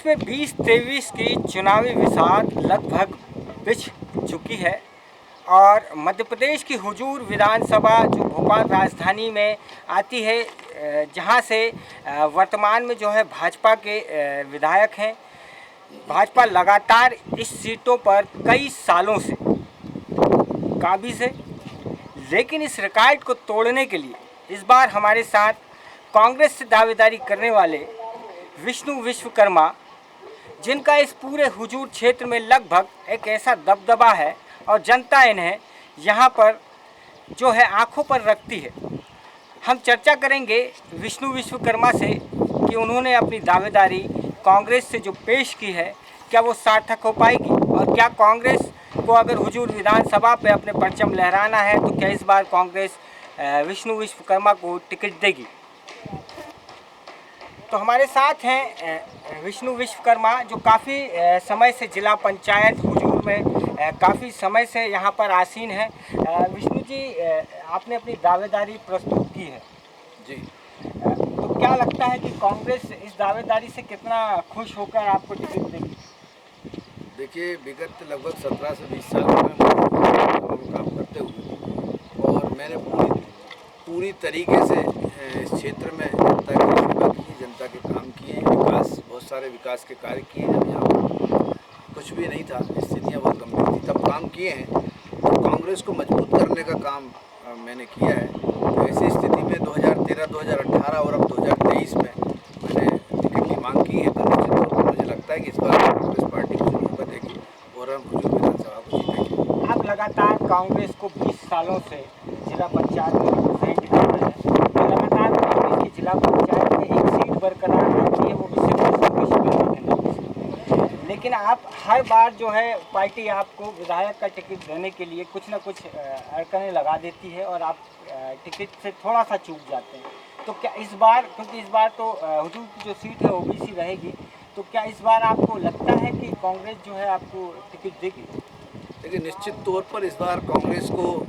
प्रदेश में 2023 की चुनावी विसात लगभग बिछ चुकी है और मध्य प्रदेश की हुजूर विधानसभा जो भोपाल राजधानी में आती है, जहां से वर्तमान में जो है भाजपा के विधायक हैं। भाजपा लगातार इस सीटों पर कई सालों से काबिज है, लेकिन इस रिकॉर्ड को तोड़ने के लिए इस बार हमारे साथ कांग्रेस से दावेदारी करने वाले विष्णु विश्वकर्मा, जिनका इस पूरे हुजूर क्षेत्र में लगभग एक ऐसा दबदबा है और जनता इन्हें यहाँ पर जो है आंखों पर रखती है। हम चर्चा करेंगे विष्णु विश्वकर्मा से कि उन्होंने अपनी दावेदारी कांग्रेस से जो पेश की है, क्या वो सार्थक हो पाएगी और क्या कांग्रेस को अगर हुजूर विधानसभा पे अपने परचम लहराना है तो क्या इस बार कांग्रेस विष्णु विश्वकर्मा को टिकट देगी। तो हमारे साथ हैं विष्णु विश्वकर्मा, जो काफ़ी समय से जिला पंचायत हुजूर में काफ़ी समय से यहाँ पर आसीन है। विष्णु जी, आपने अपनी दावेदारी प्रस्तुत की है जी। तो क्या लगता है कि कांग्रेस इस दावेदारी से कितना खुश होकर आपको टिकट देगी? देखिए, विगत लगभग 17 से 20 साल में काम करते हुए और मैंने पूरी तरीके से इस क्षेत्र में जनता की सेवा की, जनता के काम किए, बहुत सारे विकास के कार्य किए। जब यहाँ पर कुछ भी नहीं था, स्थितियाँ बहुत गंभीर थी, तब काम किए हैं। तो कांग्रेस को मजबूत करने का काम मैंने किया है। तो ऐसी स्थिति में 2013, 2018 और अब 2023 में मैंने टिकट की मांग की है। तो निश्चित तौर पर मुझे लगता है कि इस बार कांग्रेस पार्टी को जरूर देगी और हम हुजूर विधानसभा को जीतेंगे। आप लगातार कांग्रेस को 20 सालों से जिला पंचायत में रिप्रेजेंट कर रहे हैं। तो लगातार कांग्रेस की जिला पंचायत में एक सीट बरकरार रहती है, वो भी सिर्फ विश्वकर्मा के नाम से। लेकिन आप हर बार जो है पार्टी आपको विधायक का टिकट देने के लिए कुछ ना कुछ अड़चनें लगा देती है और आप टिकट से थोड़ा सा चूक जाते हैं। तो क्या इस बार, क्योंकि इस बार तो हुजूर की जो सीट है ओबीसी रहेगी, तो क्या इस बार आपको लगता है कि कांग्रेस जो है आपको टिकट देगी? देखिए, निश्चित तौर पर इस बार कांग्रेस को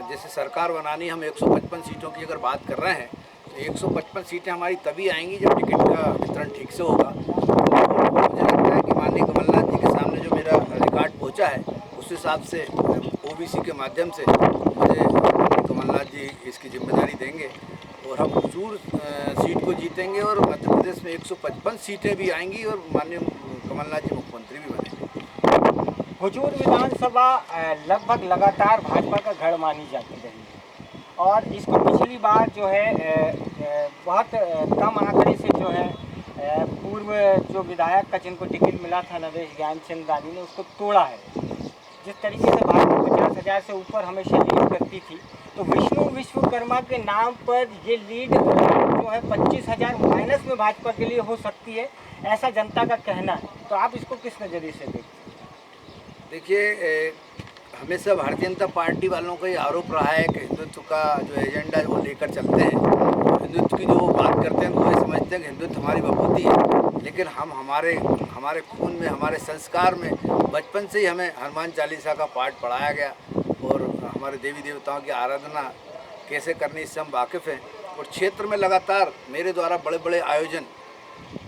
जैसे सरकार बनानी, हम 155 सीटों की अगर बात कर रहे हैं तो 155 सीटें हमारी तभी आएंगी जब टिकट का वितरण ठीक से होगा। और मुझे लगता है कि माननीय कमलनाथ जी के सामने जो मेरा रिकॉर्ड पहुंचा है, उस हिसाब से ओबीसी के माध्यम से मुझे कमलनाथ जी इसकी जिम्मेदारी देंगे और हम हुजूर सीट को जीतेंगे और मध्य प्रदेश में 155 सीटें भी आएंगी और माननीय कमलनाथ जी मुख्यमंत्री भी बनेंगे। हुजूर विधानसभा लगभग लगातार भाजपा का गढ़ मानी जाती रही है और इसको पिछली बार जो है बहुत कम आंकड़े से जो है पूर्व जो विधायक का जिनको टिकट मिला था नरेश ज्ञानचंद रानी ने उसको तोड़ा है। जिस तरीके से भाजपा 50,000 से ऊपर हमेशा लीड करती थी, तो विष्णु विश्वकर्मा के नाम पर ये लीड जो है 25,000 माइनस में भाजपा के लिए हो सकती है, ऐसा जनता का कहना है। तो आप इसको किस नज़रिए से देखते हैं? देखिए, हमेशा भारतीय जनता पार्टी वालों का ये आरोप रहा है कि हिंदुत्व का जो एजेंडा है वो लेकर चलते हैं। हिंदुत्व की जो वो बात करते हैं तो वो समझते हैं कि हिंदुत्व हमारी बपौती है, लेकिन हम हमारे खून में, हमारे संस्कार में बचपन से ही हमें हनुमान चालीसा का पाठ पढ़ाया गया और हमारे देवी देवताओं की आराधना कैसे करनी, इससे हम वाकिफ़ हैं। और क्षेत्र में लगातार मेरे द्वारा बड़े बड़े आयोजन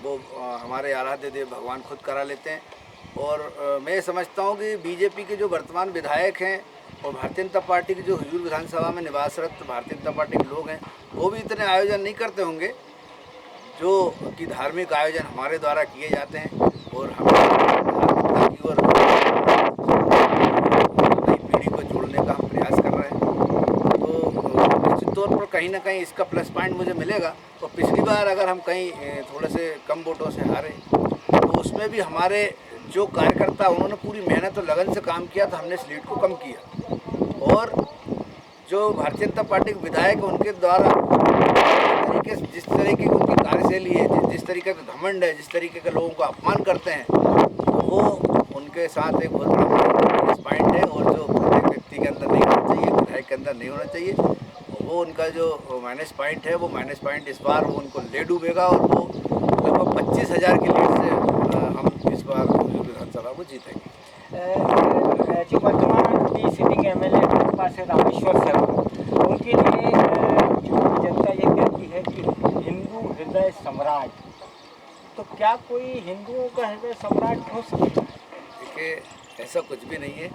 वो हमारे आराध्य देव भगवान खुद करा लेते हैं। और मैं समझता हूँ कि बीजेपी के जो वर्तमान विधायक हैं और भारतीय जनता पार्टी की जो हुजूर विधानसभा में निवासरत भारतीय जनता पार्टी के लोग हैं, वो भी इतने आयोजन नहीं करते होंगे जो कि धार्मिक आयोजन हमारे द्वारा किए जाते हैं। और हम धार्मिकता की ओर नई पीढ़ी को जोड़ने का हम प्रयास कर रहे हैं। तो निश्चित तौर पर कहीं ना कहीं इसका प्लस पॉइंट मुझे मिलेगा। तो पिछली बार अगर हम कहीं थोड़े से कम वोटों से हारे तो उसमें भी हमारे जो कार्यकर्ता उन्होंने पूरी मेहनत और लगन से काम किया, तो हमने इस लीड को कम किया। और जो भारतीय जनता पार्टी के विधायक उनके द्वारा जिस तरीके की उनकी कार्यशैली है, जिस तरीके का घमंड है, जिस तरीके के लोगों को अपमान करते हैं, तो वो उनके साथ एक बहुत बड़ा पॉइंट है। और जो प्रत्येक व्यक्ति के अंदर नहीं होना चाहिए, विधायक के अंदर नहीं होना चाहिए, वो उनका जो माइनस पॉइंट है, वो माइनस पॉइंट इस बार वो उनको ले डूबेगा और वो लगभग 25,000 की लीड से हम इस बार विधानसभा को जीतेंगे। जो वर्तमान की सिटिंग एमएलए भाजपा से रामेश्वर शर्मा, उनके लिए जो जनता ये कहती है कि हिंदू हृदय सम्राट, तो क्या कोई हिंदुओं का हृदय सम्राट हो सकता है? देखिए, ऐसा कुछ भी नहीं है।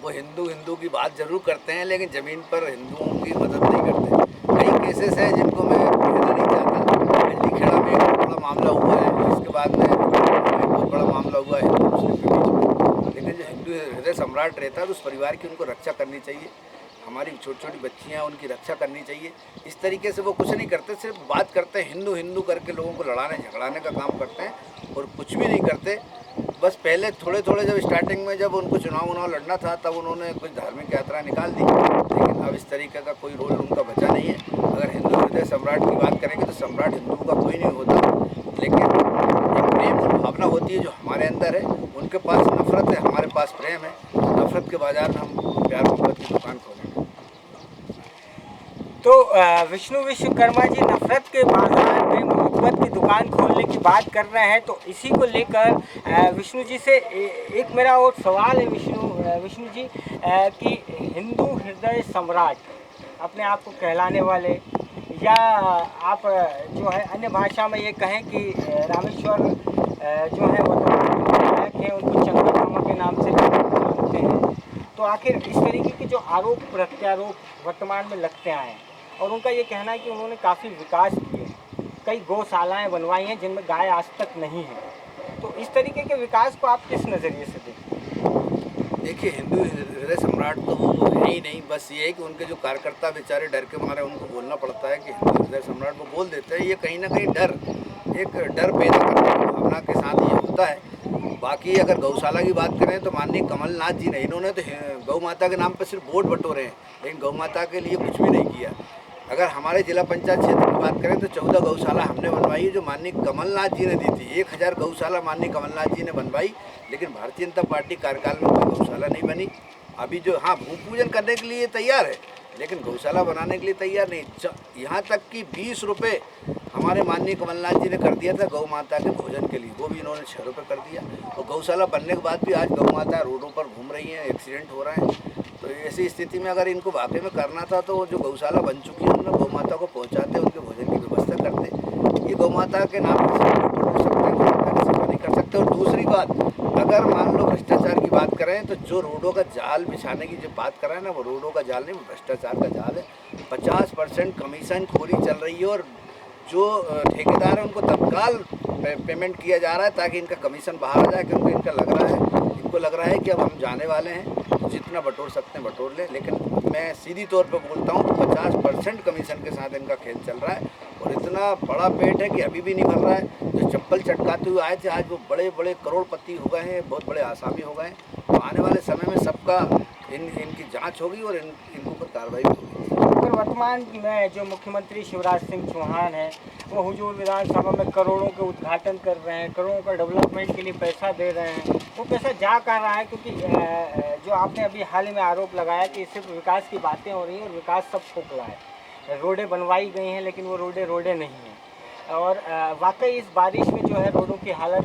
वो हिंदू हिंदू की बात जरूर करते हैं, लेकिन ज़मीन पर हिंदुओं की मदद नहीं करते। कई केसेस हैं जिनको मैं कहना नहीं चाहता। बिजली खेड़ा में एक बहुत बड़ा मामला हुआ है, इसके बाद में एक बहुत बड़ा मामला हुआ है हिंदू मुस्लिम के बीच में। लेकिन जो हिंदू हृदय सम्राट रहता है तो उस परिवार की उनको रक्षा करनी चाहिए। हमारी छोटी छोटी बच्चियाँ, उनकी रक्षा करनी चाहिए। इस तरीके से वो कुछ नहीं करते, सिर्फ बात करते हैं हिंदू हिंदू करके, लोगों को लड़ाने झगड़ाने का काम करते हैं और कुछ भी नहीं करते। बस पहले थोड़े थोड़े जब स्टार्टिंग में जब उनको चुनाव लड़ना था तब उन्होंने कुछ धार्मिक यात्रा निकाल दी, लेकिन अब इस तरीके का कोई रोल उनका बचा नहीं है। अगर हिंदू हृदय सम्राट की बात करेंगे तो सम्राट हिंदुओं का कोई नहीं होता, लेकिन एक प्रेम और भावना होती है जो हमारे अंदर है। उनके पास नफरत है, हमारे पास प्रेम है। नफरत के बाजार में हम प्यार मोहब्बत की दुकान खोलेंगे। तो विष्णु विश्वकर्मा जी नफरत के बाजार में मोहब्बत की दुकान खोलने की बात कर रहे हैं, तो इसी को लेकर विष्णु जी से एक मेरा और सवाल है विष्णु जी, कि हिंदू हृदय सम्राट अपने आप को कहलाने वाले, या आप जो है अन्य भाषा में ये कहें कि रामेश्वर जो है वर्तमान विधायक हैं उनको चंद्रमामा के नाम से जानते हैं, तो आखिर इस तरीके के जो आरोप प्रत्यारोप वर्तमान में लगते आए हैं, और उनका ये कहना है कि उन्होंने काफ़ी विकास किए, कई गौशालाएं बनवाई हैं जिनमें गाय आज तक नहीं है, तो इस तरीके के विकास को आप किस नज़रिए से देखते हैं? देखिए, हिंदू हृदय सम्राट तो वो है ही नहीं। बस ये है कि उनके जो कार्यकर्ता बेचारे डर के मारे उनको बोलना पड़ता है कि हिंदू हृदय सम्राट, वो बोल देते हैं। ये कहीं ना कहीं एक डर पैदा करने की भावना के साथ ये होता है। बाकी अगर गौशाला की बात करें तो माननीय कमलनाथ जी ने, इन्होंने तो गौ माता के नाम पर सिर्फ वोट बटोरे हैं, लेकिन गौ माता के लिए कुछ भी नहीं किया। अगर हमारे जिला पंचायत क्षेत्र की बात करें तो 14 गौशाला हमने बनवाई है जो माननीय कमलनाथ जी ने दी थी। 1000 गौशाला माननीय कमलनाथ जी ने बनवाई, लेकिन भारतीय जनता पार्टी कार्यकाल में कोई गौशाला नहीं बनी। अभी जो हाँ भूमि पूजन करने के लिए तैयार है, लेकिन गौशाला बनाने के लिए तैयार नहीं। यहाँ तक कि 20 रुपये हमारे माननीय कमलनाथ जी ने कर दिया था गौ माता के भोजन के लिए, वो भी इन्होंने 6 रुपये कर दिया। और गौशाला बनने के बाद भी आज गौ माता रोडों पर घूम रही हैं, एक्सीडेंट हो रहे हैं। तो ऐसी स्थिति में अगर इनको वाकई में करना था तो जो गौशाला बन चुकी है उनमें गौ माता को पहुँचाते, उनके भोजन की व्यवस्था करते। ये गौ माता के नाम से सकते हैं, गौ माता की सेवा नहीं कर सकते। और दूसरी बात, अगर मान लो भ्रष्टाचार की बात करें तो जो रोडों का जाल बिछाने की जो बात कर रहे हैं ना, वो रोडों का जाल नहीं, वो भ्रष्टाचार का जाल है। 50% कमीशन खोरी चल रही है और जो ठेकेदार है उनको तत्काल पेमेंट किया जा रहा है ताकि इनका कमीशन बाहर आ जाए, क्योंकि इनको लग रहा है कि अब हम जाने वाले हैं, जितना बटोर सकते हैं बटोर ले। लेकिन मैं सीधी तौर पर बोलता हूँ 50% कमीशन के साथ इनका खेल चल रहा है और इतना बड़ा पेट है कि अभी भी नहीं भर रहा है। जो चप्पल चटकाते हुए आए थे आज वो बड़े बड़े करोड़पति हो गए हैं, बहुत बड़े आसामी हो गए हैं। तो आने वाले समय में सबका इनकी जांच होगी और इनके ऊपर कार्रवाई होगी। पर वर्तमान में जो मुख्यमंत्री शिवराज सिंह चौहान हैं वो हुजूर विधानसभा में करोड़ों के उद्घाटन कर रहे हैं, करोड़ों का डेवलपमेंट के लिए पैसा दे रहे हैं, वो पैसा जा कर रहा है, क्योंकि जो आपने अभी हाल ही में आरोप लगाया कि सिर्फ विकास की बातें हो रही हैं और विकास सब खोखला है। रोडें बनवाई गई हैं लेकिन वो रोडें नहीं हैं, और वाकई इस बारिश में जो है रोडों की हालत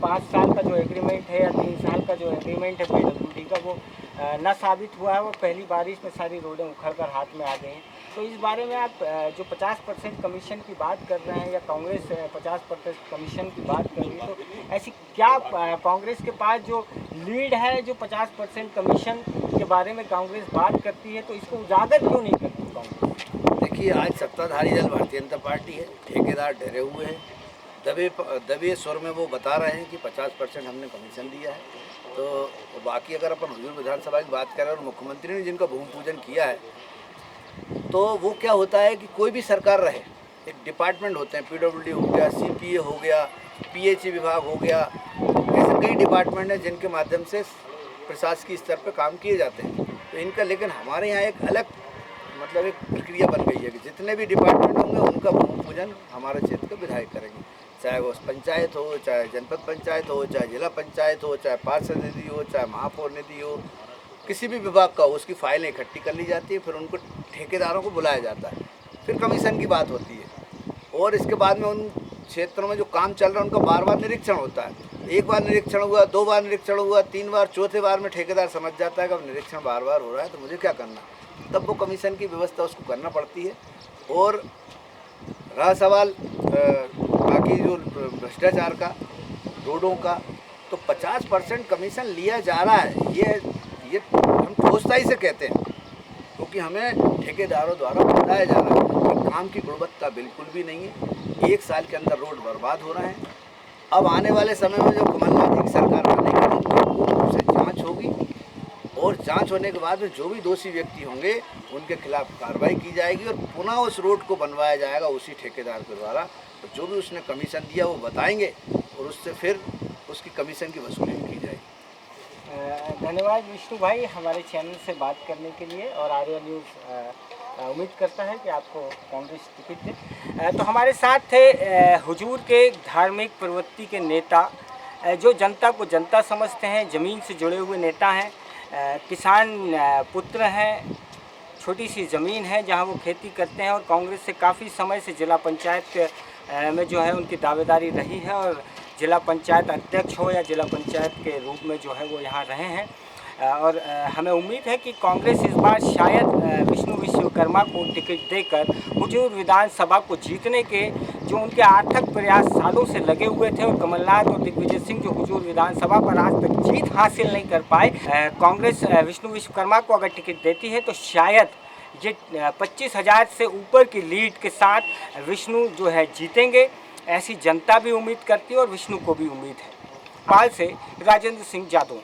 5 साल का जो एग्रीमेंट है या 3 साल का जो एग्रीमेंट है PWD का वो न साबित हुआ है। वो पहली बारिश में सारी रोडें उखड़ कर हाथ में आ गई हैं। तो इस बारे में आप जो 50% कमीशन की बात कर रहे हैं या कांग्रेस 50% कमीशन की बात कर रही है, तो ऐसी क्या कांग्रेस के पास जो लीड है जो 50% कमीशन के बारे में कांग्रेस बात करती है, तो इसको उजागर क्यों नहीं करती कांग्रेस? देखिए, आज सत्ताधारी दल भारतीय जनता पार्टी है, ठेकेदार डरे हुए हैं, दबे स्वर में वो बता रहे हैं कि 50% हमने कमीशन दिया है। तो बाकी अगर अपन हुजूर विधानसभा की बात करें और मुख्यमंत्री ने जिनका भूमि पूजन किया है, तो वो क्या होता है कि कोई भी सरकार रहे, एक डिपार्टमेंट होते हैं, PWD हो गया, CPA हो गया, PHE विभाग हो गया, ऐसे कई डिपार्टमेंट हैं जिनके माध्यम से प्रशासकीय स्तर पर काम किए जाते हैं। तो इनका, लेकिन हमारे यहाँ एक अलग मतलब एक प्रक्रिया बन गई है कि जितने भी डिपार्टमेंट होंगे उनका भूमि पूजन हमारे क्षेत्र के विधायक करेंगे, चाहे वो पंचायत हो, चाहे जनपद पंचायत हो, चाहे जिला पंचायत हो, चाहे पार्षद निधि हो, चाहे महापौर निधि हो, किसी भी विभाग का हो, उसकी फाइलें इकट्ठी कर ली जाती है, फिर उनको ठेकेदारों को बुलाया जाता है, फिर कमीशन की बात होती है और इसके बाद में उन क्षेत्रों में जो काम चल रहा है उनका बार बार निरीक्षण होता है। एक बार निरीक्षण हुआ, 2 बार निरीक्षण हुआ, 3 बार, चौथे बार में ठेकेदार समझ जाता है कि अब निरीक्षण बार बार हो रहा है तो मुझे क्या करना, तब वो कमीशन की व्यवस्था उसको करना पड़ती है। और रहा सवाल बाकी जो भ्रष्टाचार का, रोडों का, तो 50% कमीशन लिया जा रहा है। ये हम ठोसताई से कहते हैं, क्योंकि हमें ठेकेदारों द्वारा बताया जा रहा है कि काम की गुणवत्ता बिल्कुल भी नहीं है। 1 साल के अंदर रोड बर्बाद हो रहे हैं। अब आने वाले समय में जब कमलनाथ जी की सरकार आने के बाद पूर्ण रूप से जाँच होगी, और जांच होने के बाद में जो भी दोषी व्यक्ति होंगे उनके खिलाफ कार्रवाई की जाएगी और पुनः उस रोड को बनवाया जाएगा उसी ठेकेदार के द्वारा। तो जो भी उसने कमीशन दिया वो बताएंगे और उससे फिर उसकी कमीशन की वसूली भी की जाएगी। धन्यवाद विष्णु भाई हमारे चैनल से बात करने के लिए, और आर्या न्यूज़ उम्मीद करता है कि आपको कांग्रेस टिकट दे। तो हमारे साथ थे हुजूर के धार्मिक प्रवृत्ति के नेता, जो जनता को जनता समझते हैं, ज़मीन से जुड़े हुए नेता हैं, किसान पुत्र हैं, छोटी सी ज़मीन है जहां वो खेती करते हैं, और कांग्रेस से काफ़ी समय से जिला पंचायत में जो है उनकी दावेदारी रही है, और जिला पंचायत अध्यक्ष हो या जिला पंचायत के रूप में जो है वो यहाँ रहे हैं। और हमें उम्मीद है कि कांग्रेस इस बार शायद विष्णु विश्वकर्मा को टिकट देकर हुजूर विधानसभा को जीतने के जो उनके आर्थक प्रयास सालों से लगे हुए थे, और कमलनाथ और दिग्विजय सिंह जो हुजूर विधानसभा पर आज तक जीत हासिल नहीं कर पाए, कांग्रेस विष्णु विश्वकर्मा को अगर टिकट देती है तो शायद ये 25,000 से ऊपर की लीड के साथ विष्णु जो है जीतेंगे। ऐसी जनता भी उम्मीद करती है और विष्णु को भी उम्मीद है। पाल से राजेंद्र सिंह जादव।